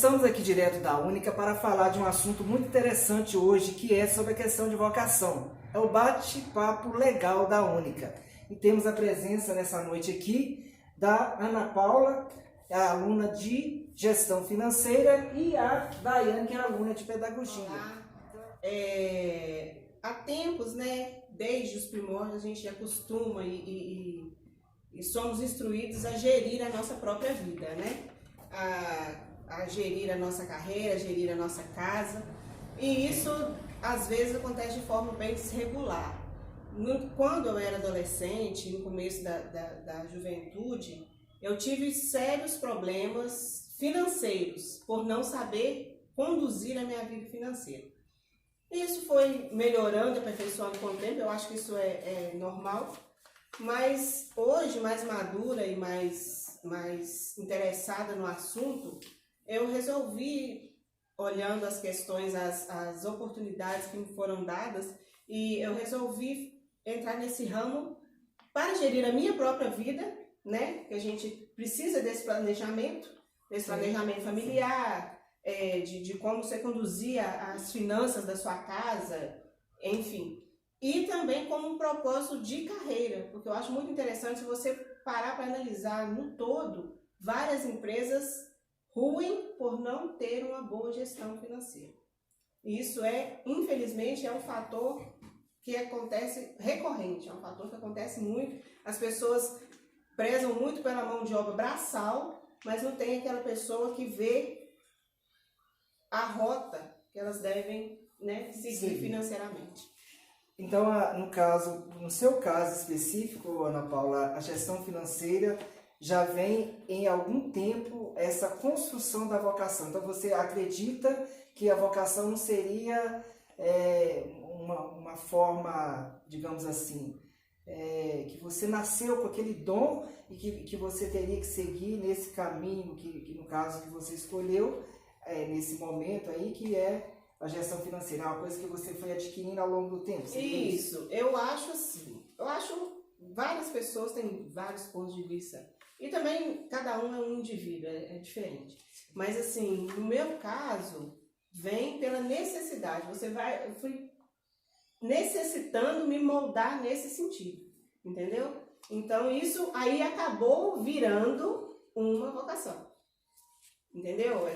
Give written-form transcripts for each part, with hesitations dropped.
estamos aqui direto da Única para falar de um assunto muito interessante hoje, que é sobre a questão de vocação. É o bate-papo legal da Única. E temos a presença nessa noite aqui da Ana Paula, a aluna de Gestão Financeira, e a Daiane, que é aluna de Pedagogia. Olá. Há tempos, né, desde os primórdios, a gente acostuma e somos instruídos a gerir a nossa própria vida, né? A gerir a nossa carreira, a gerir a nossa casa. E isso, às vezes, acontece de forma bem desregular. Quando eu era adolescente, no começo da juventude, eu tive sérios problemas financeiros por não saber conduzir a minha vida financeira. Isso foi melhorando, aperfeiçoando com o tempo, eu acho que isso é normal. Mas hoje, mais madura e mais interessada no assunto, eu resolvi, olhando as questões, as oportunidades que me foram dadas, e eu resolvi entrar nesse ramo para gerir a minha própria vida, né? Que a gente precisa desse planejamento familiar, de como você conduzir as finanças da sua casa, enfim. E também como um propósito de carreira, porque eu acho muito interessante você parar para analisar no todo várias empresas ruem por não ter uma boa gestão financeira. E isso infelizmente, é um fator que acontece recorrente, é um fator que acontece muito. As pessoas prezam muito pela mão de obra braçal, mas não tem aquela pessoa que vê a rota que elas devem, né, seguir financeiramente. Então, no seu caso específico, Ana Paula, a gestão financeira já vem em algum tempo essa construção da vocação. Então, você acredita que a vocação não seria uma forma, digamos assim, que você nasceu com aquele dom e que você teria que seguir nesse caminho que no caso que você escolheu, nesse momento aí, que é a gestão financeira, é uma coisa que você foi adquirindo ao longo do tempo? Isso, eu acho assim. Eu acho várias pessoas têm vários pontos de vista. E também cada um é um indivíduo, é diferente. Mas assim, no meu caso, vem pela necessidade. Eu fui necessitando me moldar nesse sentido, entendeu? Então isso aí acabou virando uma vocação, entendeu?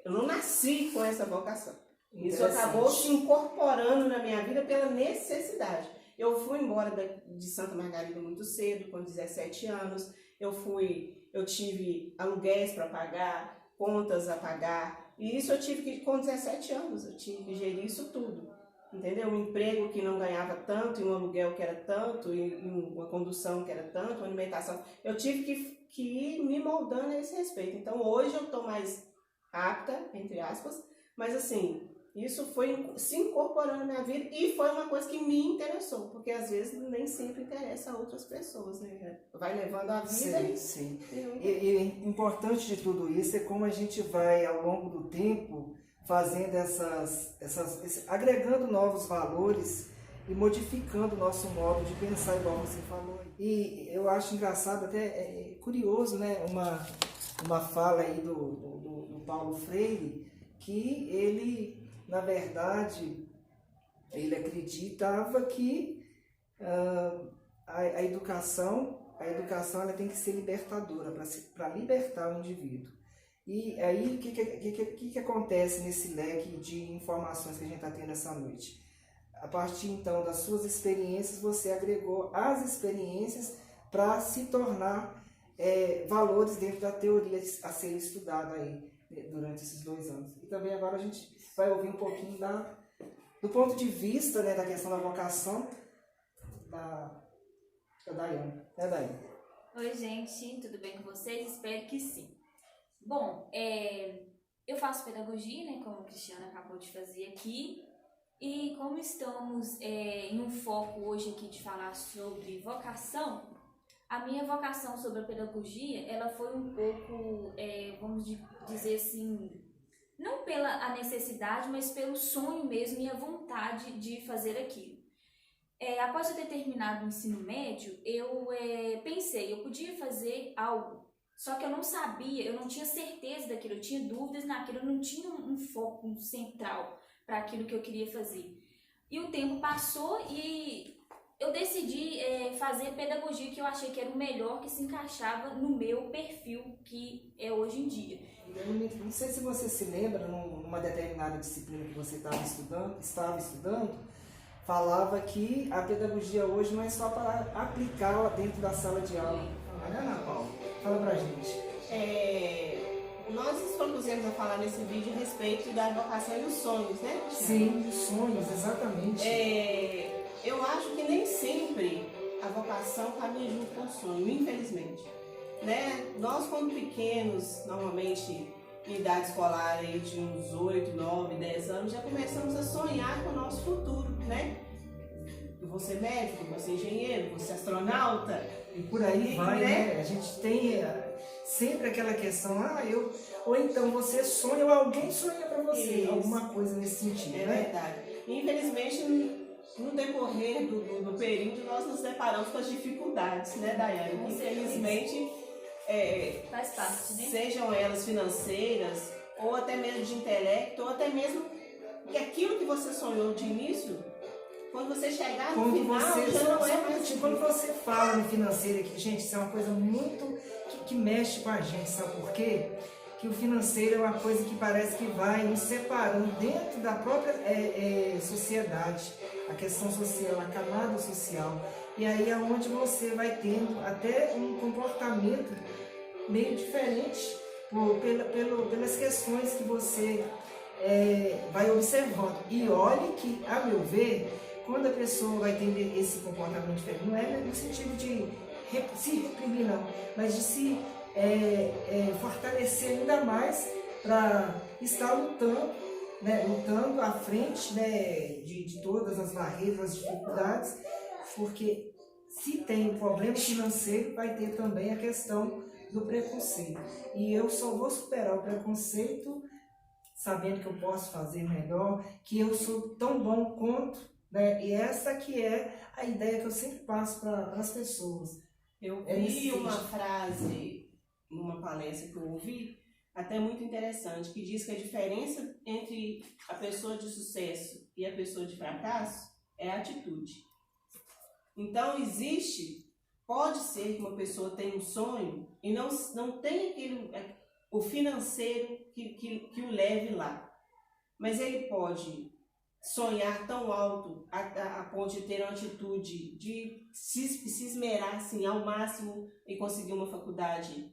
Eu não nasci com essa vocação. Isso acabou se incorporando na minha vida pela necessidade. Eu fui embora de Santa Margarida muito cedo, com 17 anos. Eu tive aluguéis para pagar, contas a pagar. E isso eu tive que, com 17 anos, eu tive que gerir isso tudo. Entendeu? Um emprego que não ganhava tanto, e um aluguel que era tanto, e uma condução que era tanto, uma alimentação. Eu tive que ir me moldando a esse respeito. Então hoje eu estou mais apta, entre aspas, mas assim, isso foi se incorporando na minha vida e foi uma coisa que me interessou, porque às vezes nem sempre interessa a outras pessoas, né? Vai levando a vida. Sim. E importante de tudo isso é como a gente vai, ao longo do tempo, fazendo agregando novos valores e modificando o nosso modo de pensar, igual você falou. E eu acho engraçado, até curioso, né? Uma fala aí do Paulo Freire, que ele, na verdade, ele acreditava que a educação ela tem que ser libertadora, para libertar o indivíduo. E aí, o que acontece nesse leque de informações que a gente está tendo essa noite? A partir, então, das suas experiências, você agregou as experiências para se tornar valores dentro da teoria a ser estudada aí durante esses 2 anos. E também agora a gente vai ouvir um pouquinho do ponto de vista, né, da questão da vocação da Daiane. Daiane? Oi, gente, tudo bem com vocês? Espero que sim. Bom, eu faço pedagogia, né, como a Cristiana acabou de fazer aqui, e como estamos em um foco hoje aqui de falar sobre vocação, a minha vocação sobre a pedagogia, ela foi um pouco, vamos dizer assim, não pela necessidade, mas pelo sonho mesmo e a vontade de fazer aquilo. Após eu ter terminado o ensino médio, eu pensei, eu podia fazer algo Só que eu não sabia, eu não tinha certeza daquilo, eu tinha dúvidas naquilo, eu não tinha um foco central para aquilo que eu queria fazer. E o tempo passou e eu decidi fazer pedagogia, que eu achei que era o melhor, que se encaixava no meu perfil, que é hoje em dia. Eu não sei se você se lembra, numa determinada disciplina que você estava estudando, falava que a pedagogia hoje não é só para aplicá-la dentro da sala de aula. Olha, Ana Paula, fala pra gente. Nós nos propusemos a falar nesse vídeo a respeito da vocação e dos sonhos, né? Sim, os sonhos, exatamente. Eu acho que nem sempre a vocação caminha junto com o sonho, infelizmente. Né? Nós, quando pequenos, normalmente em idade escolar aí de uns 8, 9, 10 anos, já começamos a sonhar com o nosso futuro, né? Eu vou ser médico, vou ser engenheiro, vou ser astronauta. E por aí vai, né? A gente tem sempre aquela questão, ou então você sonha, ou alguém sonha para você, Isso. Alguma coisa nesse sentido, né? É verdade. Infelizmente, no decorrer do período, nós nos deparamos com as dificuldades, né, Daiane? Infelizmente, faz parte, né? Sejam elas financeiras, ou até mesmo de intelecto, ou até mesmo que aquilo que você sonhou de início, quando você chegar no final, já não é mais. Quando você fala no financeiro aqui, gente, isso é uma coisa muito que mexe com a gente, sabe por quê? Que o financeiro é uma coisa que parece que vai nos separando dentro da própria sociedade, a questão social, a camada social. E aí é onde você vai tendo até um comportamento meio diferente pelas questões que você vai observando. E olhe que, a meu ver, quando a pessoa vai tendo esse comportamento diferente, não é no sentido de se reprimir, não, mas de se fortalecer ainda mais para estar lutando, né, lutando à frente, né, de todas as barreiras, as dificuldades, porque se tem um problema financeiro, vai ter também a questão do preconceito. E eu só vou superar o preconceito sabendo que eu posso fazer melhor, que eu sou tão bom quanto, né? E essa que é a ideia que eu sempre passo para as pessoas. Eu vi uma frase numa palestra que eu ouvi, até muito interessante, que diz que a diferença entre a pessoa de sucesso e a pessoa de fracasso é a atitude. Então pode ser que uma pessoa tenha um sonho e não tenha o financeiro que o leve lá, mas ele pode sonhar tão alto a ponto de ter uma atitude de se esmerar assim, ao máximo e conseguir uma faculdade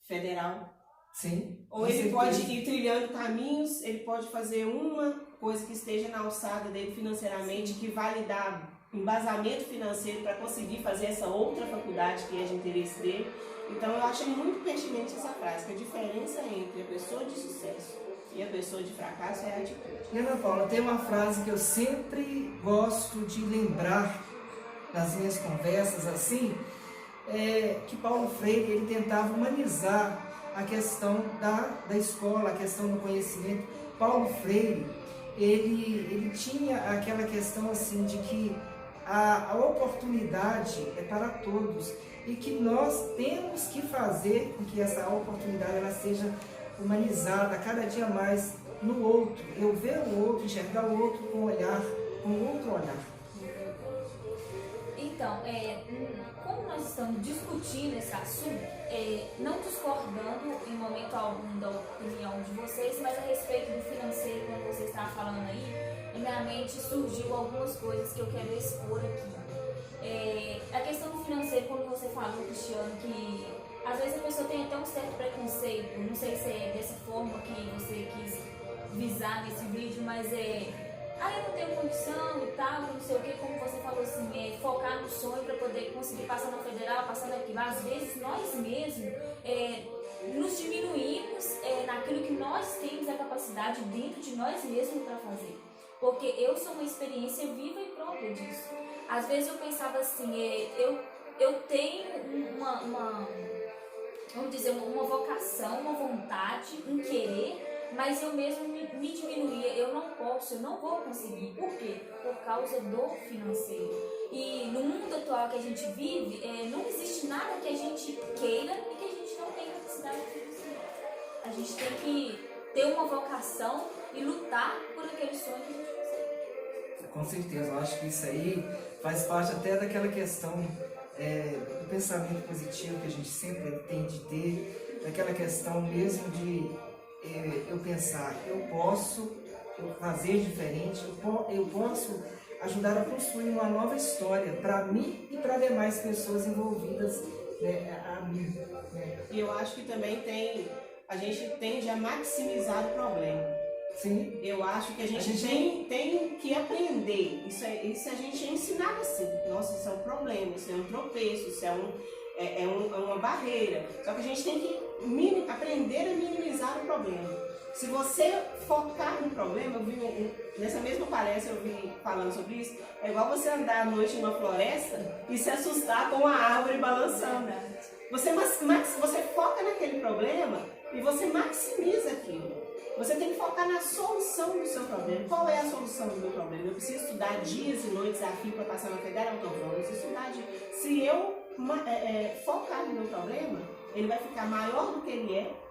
federal. Sim. Ou ele pode ir trilhando caminhos, ele pode fazer uma coisa que esteja na alçada dele financeiramente, que vai lhe dar embasamento financeiro para conseguir fazer essa outra faculdade que é de interesse dele. Então eu achei muito pertinente essa frase, que a diferença entre a pessoa de sucesso e a pessoa de fracasso é a atitude. E Ana Paula, tem uma frase que eu sempre gosto de lembrar nas minhas conversas assim, que Paulo Freire ele tentava humanizar a questão da escola, a questão do conhecimento. Paulo Freire, ele tinha aquela questão assim de que a oportunidade é para todos e que nós temos que fazer com que essa oportunidade ela seja humanizada cada dia mais no outro. Eu ver o outro, enxergar o outro com outro olhar. Então, como nós estamos discutindo esse assunto, não discordando em momento algum da opinião de vocês, mas a respeito do financeiro, como você estava falando aí, em minha mente surgiu algumas coisas que eu quero expor aqui. A questão do financeiro, como você falou, Cristiano, que às vezes a pessoa tem até um certo preconceito, não sei se é dessa forma que você quis visar nesse vídeo, mas eu não tenho condição e tal, não sei o que, como você falou assim, focar no sonho para poder conseguir passar na federal, passar naquilo. Às vezes nós mesmos nos diminuímos naquilo que nós temos a capacidade dentro de nós mesmos para fazer. Porque eu sou uma experiência viva e própria disso. Às vezes eu pensava assim, eu tenho vamos dizer, uma vocação, uma vontade, um querer, mas eu mesmo me diminuía, eu não posso, eu não vou conseguir. Por quê? Por causa do financeiro. E no mundo atual que a gente vive, não existe nada que a gente queira e que a gente não tenha necessidade do Filho do Senhor. A gente tem que ter uma vocação e lutar por aquele sonho que a gente consegue. Com certeza, eu acho que isso aí faz parte até daquela questão do pensamento positivo que a gente sempre tem de ter, daquela questão mesmo de eu pensar, eu posso fazer diferente, eu posso ajudar a construir uma nova história para mim e para demais pessoas envolvidas, né, a mim. Né? E eu acho que também a gente tende a maximizar o problema. Sim. Eu acho que a gente tem que aprender. Isso a gente é ensinado assim. Nossa, isso é um problema, isso é um tropeço, isso é uma barreira. Só que a gente tem que aprender a minimizar o problema. Se você focar no problema, eu vi nessa mesma palestra eu vi falando sobre isso, é igual você andar à noite numa floresta e se assustar com a árvore balançando. Você foca naquele problema e você maximiza aquilo. Você tem que focar na solução do seu problema. Qual é a solução do meu problema? Eu preciso estudar dias e noites a fio para passar na federal? Então vamos estudar dias. Se eu focar no meu problema, ele vai ficar maior do que ele é.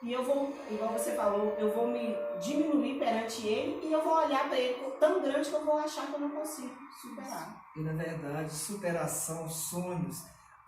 E eu vou, igual você falou, eu vou me diminuir perante ele e eu vou olhar para ele tão grande que eu vou achar que eu não consigo superar. E na verdade, superação, sonhos,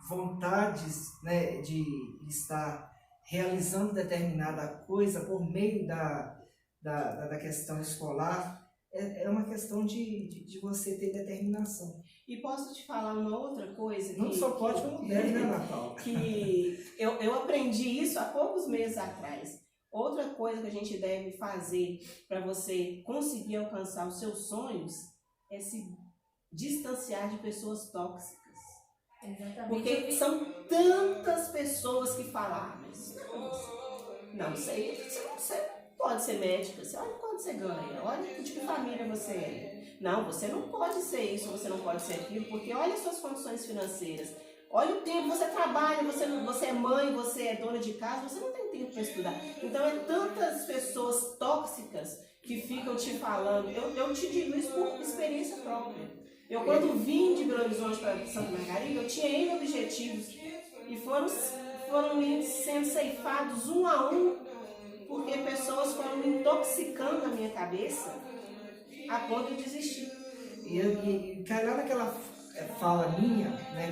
vontades, né, de estar realizando determinada coisa por meio da questão escolar, é uma questão de você ter determinação. E posso te falar uma outra coisa? Não só pode, como deve, né, Ana Paula? Que eu aprendi isso há poucos meses atrás. Outra coisa que a gente deve fazer para você conseguir alcançar os seus sonhos é se distanciar de pessoas tóxicas. Exatamente. Porque são tantas pessoas que falam, mas não sei, você pode ser médica, olha quanto você ganha, olha que tipo de família você é. Não, você não pode ser isso, você não pode ser aquilo, porque olha as suas condições financeiras. Olha o tempo, você trabalha, você é mãe, você é dona de casa, você não tem tempo para estudar. Então é tantas pessoas tóxicas que ficam te falando. Eu te digo isso por experiência própria. Eu, quando vim de Belo Horizonte para Santa Margarida, eu tinha N objetivos e foram sendo ceifados um a um, porque pessoas foram me intoxicando a minha cabeça a ponto de desistir. E cai lá naquela fala minha, né,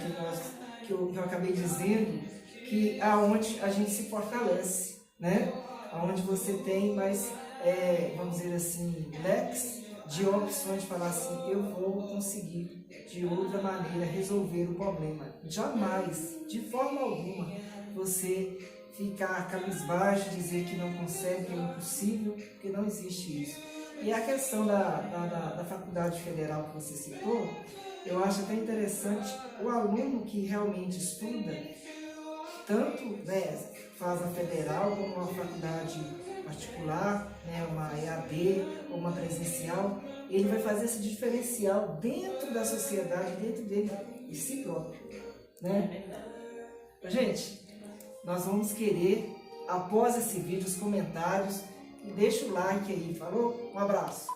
que eu acabei dizendo, que aonde a gente se fortalece, né? Aonde você tem mais, vamos dizer assim, leques de opções de falar assim, eu vou conseguir de outra maneira resolver o problema. Jamais, de forma alguma, você ficar cabisbaixo, dizer que não consegue, que é impossível, porque não existe isso. E a questão da faculdade federal que você citou, eu acho até interessante o aluno que realmente estuda, tanto, né, faz a federal como uma faculdade particular, né, uma EAD ou uma presencial, ele vai fazer esse diferencial dentro da sociedade, dentro dele, de si próprio. Né? Gente, nós vamos querer, após esse vídeo, os comentários, e deixa o like aí, falou? Um abraço!